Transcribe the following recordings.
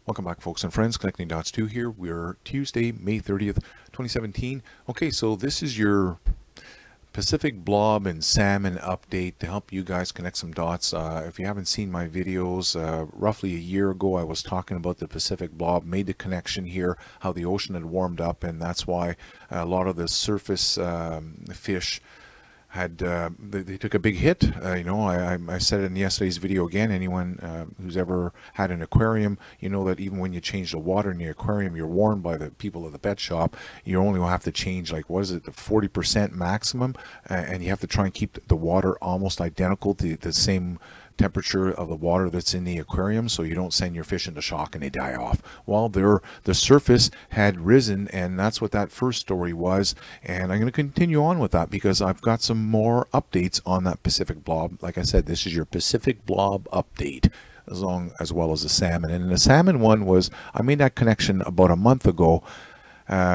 Welcome back, folks and friends. Connecting Dots 2 here. We're Tuesday, May 30th, 2017. Okay, so this is your Pacific Blob and Salmon update to help you guys connect some dots. If you haven't seen my videos, roughly a year ago I was talking about the Pacific Blob, made the connection here, how the ocean had warmed up, and that's why a lot of the surface fish had they took a big hit. I said it in yesterday's video again. Anyone who's ever had an aquarium, you know that even when you change the water in the aquarium, you're warned by the people at the pet shop. You only will have to change, like, what is it, the 40% maximum, and you have to try and keep the water almost identical to the same temperature of the water that's in the aquarium, so you don't send your fish into shock and they die off. Well, the surface had risen, and that's what that first story was, and I'm going to continue on with that because I've got some more updates on that Pacific Blob. Like I said, this is your Pacific Blob update, as well as the salmon. And the salmon one was, I made that connection about a month ago,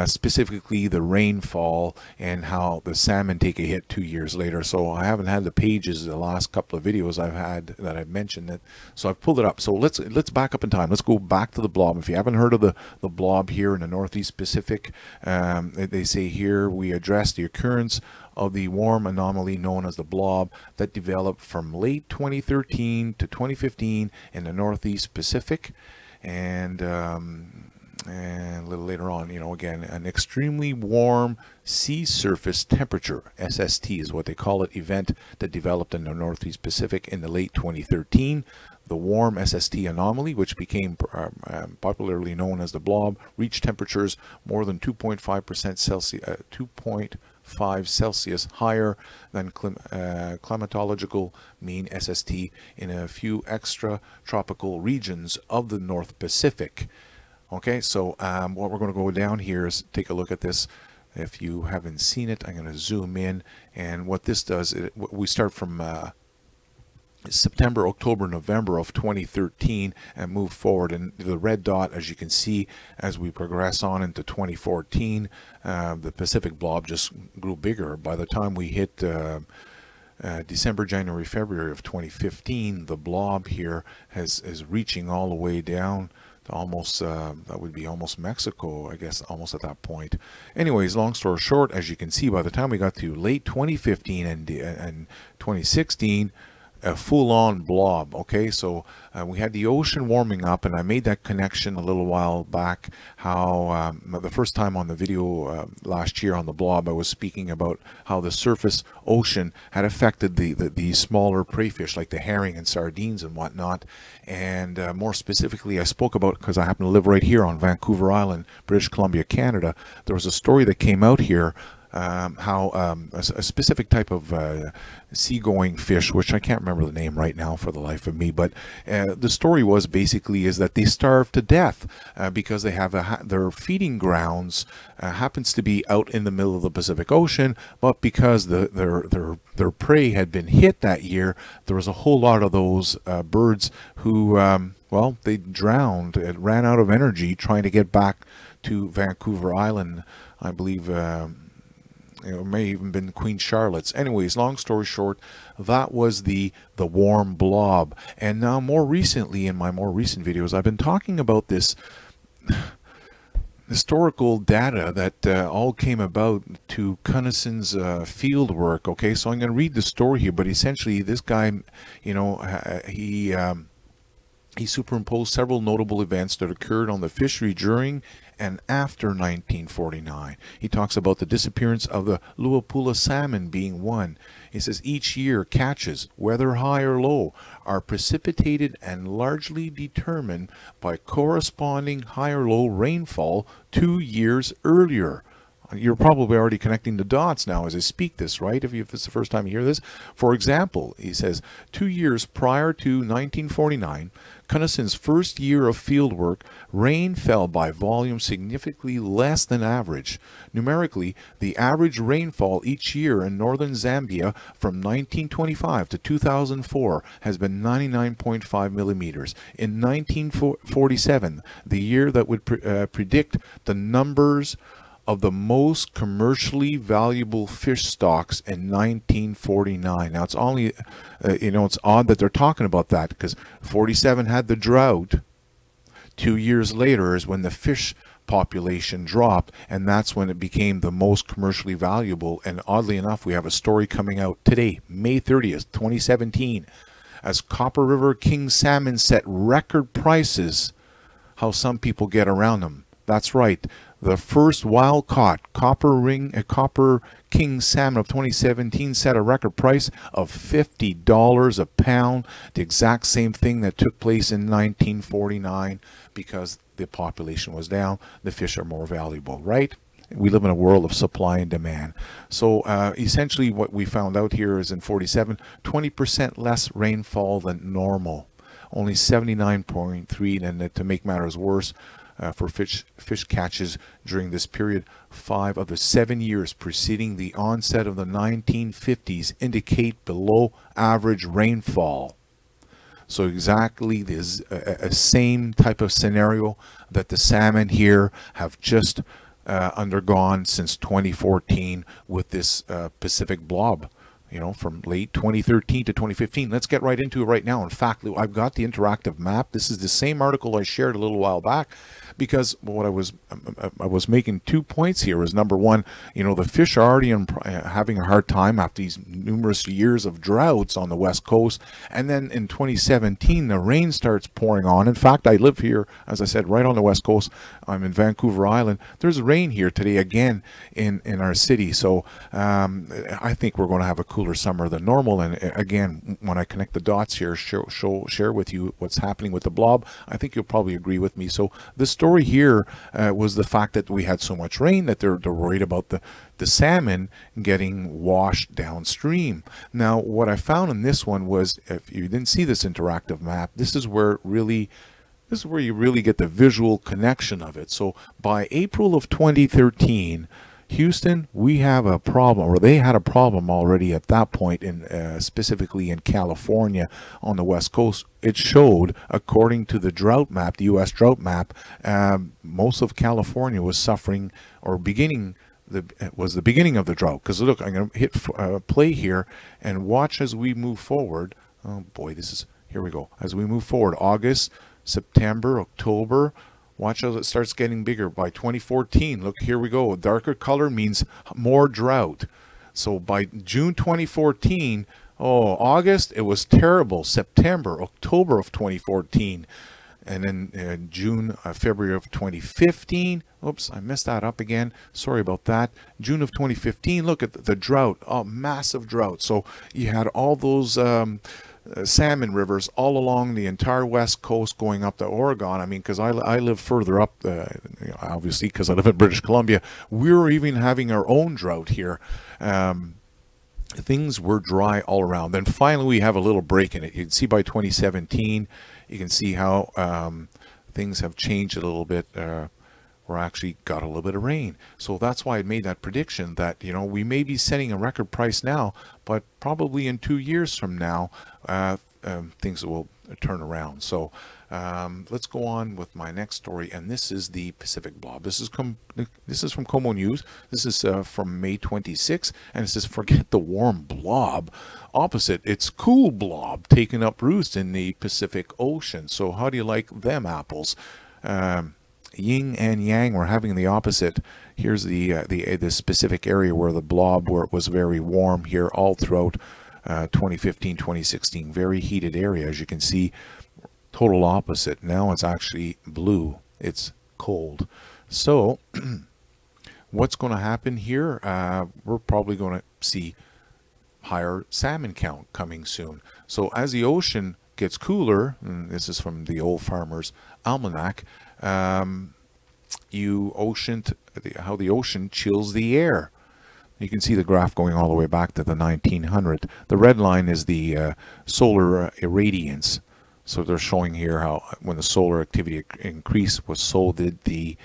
specifically the rainfall and how the salmon take a hit 2 years later. So I haven't had the pages the last couple of videos I've had that I've mentioned it, so I've pulled it up. So let's back up in time. Let's go back to the blob. If you haven't heard of the blob here in the Northeast Pacific, they say here we address the occurrence of the warm anomaly known as the blob that developed from late 2013 to 2015 in the Northeast Pacific, and a little later on, again, an extremely warm sea surface temperature, SST is what they call it, event that developed in the Northeast Pacific in the late 2013. The warm SST anomaly, which became popularly known as the blob, reached temperatures more than 2.5% Celsius, 2.5 Celsius higher than climatological mean SST in a few extra tropical regions of the North Pacific. Okay, so what we're going to go down here is take a look at this. If you haven't seen it, I'm going to zoom in, and what this does, we start from September, October, November of 2013 and move forward, and the red dot, as you can see, as we progress on into 2014, the Pacific Blob just grew bigger. By the time we hit December, January, February of 2015, the blob here is reaching all the way down to almost, that would be almost Mexico, I guess, almost at that point. Anyways, long story short, as you can see, by the time we got to late 2015 and 2016, a full-on blob. Okay, so we had the ocean warming up, and I made that connection a little while back, how the first time on the video last year on the blob, I was speaking about how the surface ocean had affected the smaller prey fish like the herring and sardines and whatnot. And more specifically, I spoke about, because I happen to live right here on Vancouver Island, British Columbia, Canada, there was a story that came out here, how a specific type of seagoing fish, which I can't remember the name right now for the life of me, but the story was basically is that they starved to death because they have their feeding grounds happens to be out in the middle of the Pacific Ocean, but because their prey had been hit that year, there was a whole lot of those birds who well, they drowned. It ran out of energy trying to get back to Vancouver Island, I believe. It may even been Queen Charlotte's. Anyways, long story short, that was the warm blob. And now more recently, in my more recent videos, I've been talking about this historical data that all came about to Cunnison's field work. Okay, so I'm going to read the story here, but essentially this guy, he superimposed several notable events that occurred on the fishery during and after 1949. He talks about the disappearance of the Luapula salmon being one. He says each year catches, whether high or low, are precipitated and largely determined by corresponding high or low rainfall 2 years earlier. You're probably already connecting the dots now as I speak this, right? If it's the first time you hear this. For example, he says, 2 years prior to 1949, Cunnison's first year of fieldwork, rain fell by volume significantly less than average. Numerically, the average rainfall each year in northern Zambia from 1925 to 2004 has been 99.5 millimeters. In 1947, the year that would predict the numbers of the most commercially valuable fish stocks in 1949. Now it's only, it's odd that they're talking about that because 47 had the drought. 2 years later is when the fish population dropped, and that's when it became the most commercially valuable. And oddly enough, we have a story coming out today, May 30th, 2017, as Copper River king salmon set record prices, how some people get around them. That's right. The first wild caught copper king salmon of 2017 set a record price of $50 a pound. The exact same thing that took place in 1949, because the population was down. The fish are more valuable, right? We live in a world of supply and demand. So essentially what we found out here is in 47, 20% less rainfall than normal. Only 79.3, and to make matters worse, for fish catches during this period, 5 of the 7 years preceding the onset of the 1950s indicate below average rainfall. So exactly this same type of scenario that the salmon here have just undergone since 2014 with this Pacific blob, you know, from late 2013 to 2015. Let's get right into it right now. In fact, I've got the interactive map. This is the same article I shared a little while back, because what I was making 2 points here is, number one, you know, the fish are already having a hard time after these numerous years of droughts on the west coast, and then in 2017 the rain starts pouring on. In fact, I live here, as I said, right on the west coast. I'm in Vancouver Island. There's rain here today again in our city, so I think we're going to have a cooler summer than normal. And again, when I connect the dots here, share with you what's happening with the blob, I think you'll probably agree with me. So the story here was the fact that we had so much rain that they're worried about the salmon getting washed downstream. Now, what I found in this one was, if you didn't see this interactive map, this is where you really get the visual connection of it. So by April of 2013, Houston, we have a problem, or they had a problem already at that point, in specifically in California on the west coast. It showed, according to the drought map, the U.S. drought map, most of California was suffering, or was the beginning of the drought. Because look, I'm going to hit play here and watch as we move forward. Oh boy, here we go. As we move forward, August, September, October. Watch as it starts getting bigger. By 2014, look, here we go. A darker color means more drought. So by June 2014, August, it was terrible. September, October of 2014. And then February of 2015. Oops, I messed that up again. Sorry about that. June of 2015, look at the drought. Oh, massive drought. So you had all those salmon rivers all along the entire west coast going up to Oregon. I mean, because I live further up, obviously, because I live in British Columbia. We're even having our own drought here. Things were dry all around. Then finally we have a little break in it. You can see by 2017, you can see how things have changed a little bit. We're actually got a little bit of rain. So that's why I made that prediction that, you know, we may be setting a record price now, but probably in 2 years from now, things will turn around. So let's go on with my next story, and this is the Pacific blob. This is from Como News. This is from May 26, and it says, "Forget the warm blob. Opposite, it's cool blob taking up roost in the Pacific Ocean." So how do you like them apples? Yin and yang, we're having the opposite. Here's the specific area where the blob, where it was very warm here all throughout 2015, 2016. Very heated area, as you can see. Total opposite. Now it's actually blue. It's cold. So what's going to happen here? We're probably going to see higher salmon count coming soon. So as the ocean gets cooler, and this is from the Old Farmer's Almanac, how the ocean chills the air. You can see the graph going all the way back to the 1900. The red line is the solar irradiance. So they're showing here how when the solar activity increased, so did the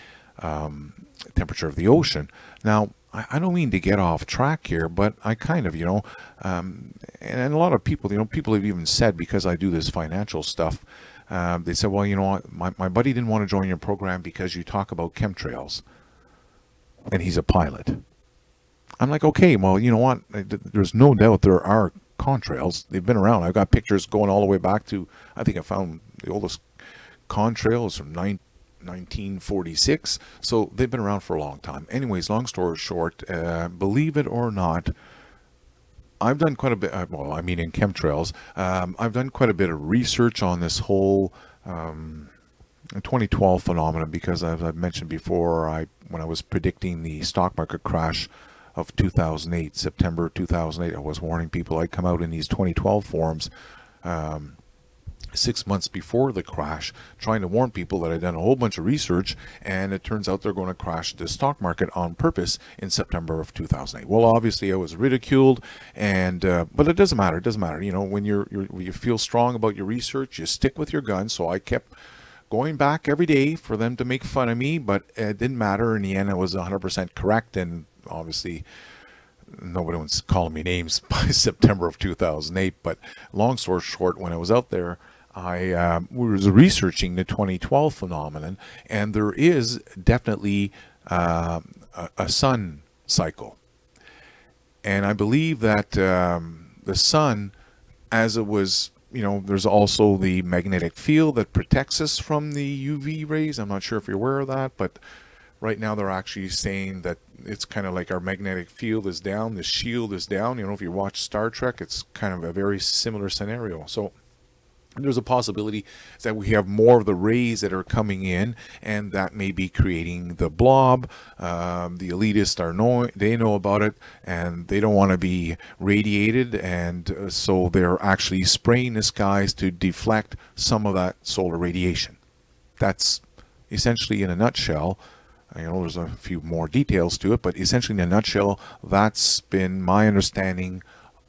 temperature of the ocean. Now, I don't mean to get off track here, but I kind of, and a lot of people, people have even said, because I do this financial stuff, they said, well, you know what, my buddy didn't want to join your program because you talk about chemtrails, and he's a pilot. I'm like, okay, well, you know what, there's no doubt there are contrails. They've been around. I've got pictures going all the way back to, I think I found the oldest contrails from 1946, so they've been around for a long time. Anyways, long story short, believe it or not, I've done quite a bit, well, I mean in chemtrails, I've done quite a bit of research on this whole 2012 phenomenon, because as I've mentioned before, when I was predicting the stock market crash of 2008, September 2008, I was warning people I'd come out in these 2012 forums 6 months before the crash, trying to warn people that I'd done a whole bunch of research, and it turns out they're going to crash the stock market on purpose in September of 2008. Well, obviously I was ridiculed, and but it doesn't matter. It doesn't matter. You know, when you feel strong about your research, you stick with your guns. So I kept going back every day for them to make fun of me, but it didn't matter. In the end, I was 100% correct, and obviously nobody was calling me names by September of 2008. But long story short, when I was out there, I was researching the 2012 phenomenon, and there is definitely a sun cycle. And I believe that the sun, as it was, you know, there's also the magnetic field that protects us from the UV rays. I'm not sure if you're aware of that, but right now they're actually saying that it's kind of like our magnetic field is down, the shield is down. You know, if you watch Star Trek, it's kind of a very similar scenario. So there's a possibility that we have more of the rays that are coming in, and that may be creating the blob. The elitists they know about it, and they don't want to be radiated, and so they're actually spraying the skies to deflect some of that solar radiation. That's essentially, in a nutshell. You know, there's a few more details to it, but essentially, in a nutshell, that's been my understanding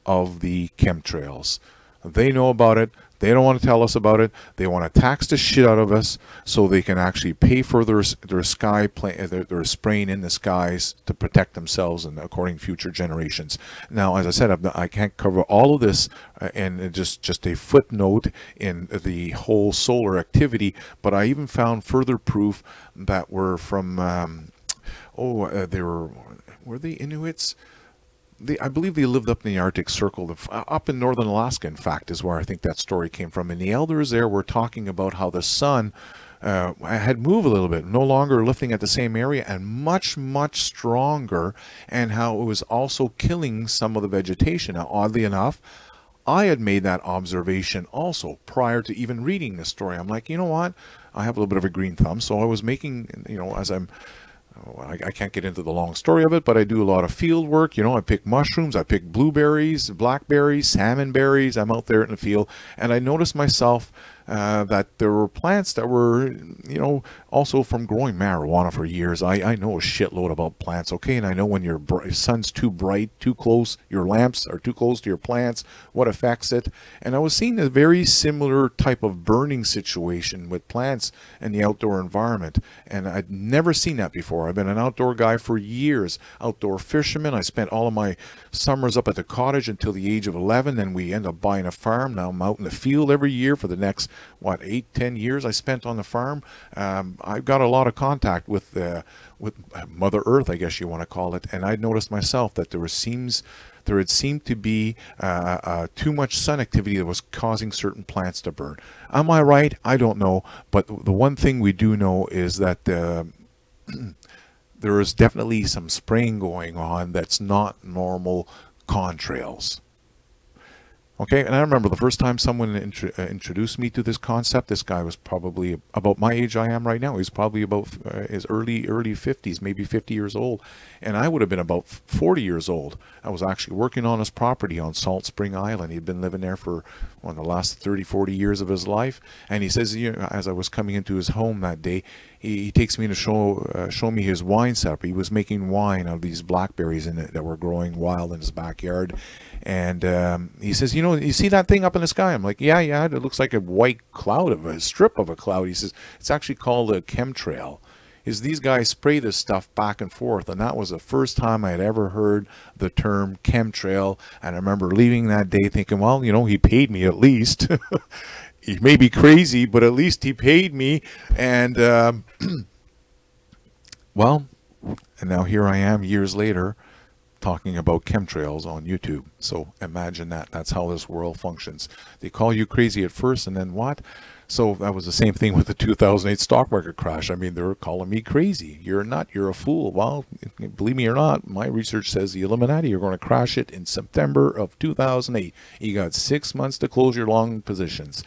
of the chemtrails. They know about it. They don't want to tell us about it. They want to tax the shit out of us so they can actually pay for their spraying in the skies to protect themselves and according to future generations. Now, as I said, I can't cover all of this and just a footnote in the whole solar activity, but I even found further proof that were from, were they Inuits? I believe they lived up in the Arctic Circle, up in northern Alaska, in fact, is where I think that story came from. And the elders there were talking about how the sun had moved a little bit, no longer lifting at the same area, and much, much stronger, and how it was also killing some of the vegetation. Now, oddly enough, I had made that observation also prior to even reading this story. I'm like, you know what? I have a little bit of a green thumb, so I was making, you know, as I can't get into the long story of it, but I do a lot of field work. You know, I pick mushrooms, I pick blueberries, blackberries, salmon berries. I'm out there in the field, and I noticed myself that there were plants that were, you know, also from growing marijuana for years. I know a shitload about plants, okay? And I know when your sun's too bright, too close, your lamps are too close to your plants, what affects it. And I was seeing a very similar type of burning situation with plants in the outdoor environment. And I'd never seen that before. I've been an outdoor guy for years, outdoor fisherman. I spent all of my summers up at the cottage until the age of 11. Then we ended up buying a farm. Now I'm out in the field every year for the next, 8-10 years I spent on the farm. I've got a lot of contact with Mother Earth, I guess you want to call it, and I noticed myself that there had seemed to be too much sun activity that was causing certain plants to burn. Am I right? I don't know, but the one thing we do know is that there is definitely some spraying going on that's not normal contrails. Okay, and I remember the first time someone introduced me to this concept. This guy was probably about my age I am right now. He's probably about his early 50s, maybe 50 years old. And I would have been about 40 years old. I was actually working on his property on Salt Spring Island. He'd been living there for the last 30, 40 years of his life. And he says, you know, as I was coming into his home that day, he takes me to show me his wine setup. He was making wine out of these blackberries in it that were growing wild in his backyard. And he says, you know, you see that thing up in the sky? I'm like, yeah, it looks like a white cloud, of a strip of a cloud. He says, it's actually called a chemtrail. These guys spray this stuff back and forth, and that was the first time I had ever heard the term chemtrail. And I remember leaving that day thinking, well, you know, he paid me at least. He may be crazy, but at least he paid me. And well, and now here I am years later, talking about chemtrails on YouTube. So imagine that. That's how this world functions. They call you crazy at first, and then what? So that was the same thing with the 2008 stock market crash. I mean, they were calling me crazy. You're a nut. You're a fool. Well, believe me or not, my research says the Illuminati are going to crash it in September of 2008. You got 6 months to close your long positions.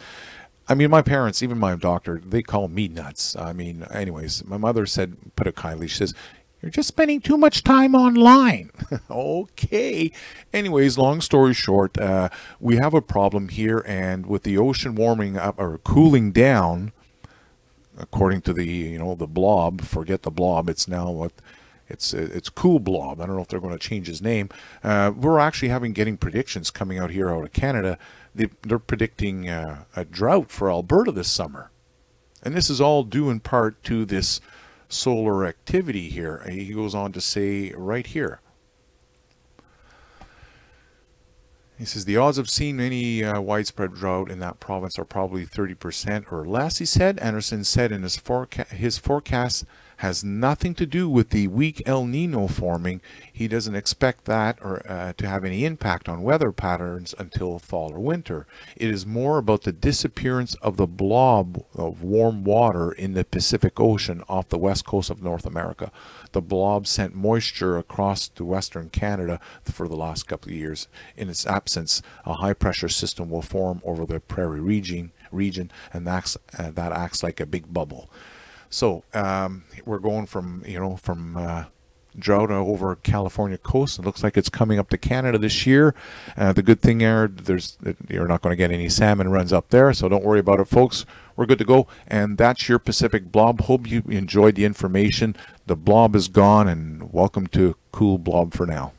I mean, my parents, even my doctor, they call me nuts. I mean, anyways, my mother said, put it kindly, she says, "You're just spending too much time online." Okay. Anyways, long story short, we have a problem here, and with the ocean warming up or cooling down, according to the the Blob, forget the Blob, it's now what it's Cool Blob. I don't know if they're going to change his name. We're actually getting predictions coming out here out of Canada. They're predicting a drought for Alberta this summer, and this is all due in part to this solar activity here. He goes on to say right here, he says the odds of seeing any widespread drought in that province are probably 30% or less, he said. Anderson said in his forecast has nothing to do with the weak El Nino forming. He doesn't expect that or to have any impact on weather patterns until fall or winter. It is more about the disappearance of the blob of warm water in the Pacific Ocean off the west coast of North America. The blob sent moisture across to Western Canada for the last couple of years. In its absence, a high pressure system will form over the prairie region and that acts like a big bubble. So we're going from drought over California coast. It looks like it's coming up to Canada this year. The good thing you're not going to get any salmon runs up there, so don't worry about it, folks. We're good to go. And that's your Pacific Blob. Hope you enjoyed the information. The Blob is gone, and welcome to Cool Blob for now.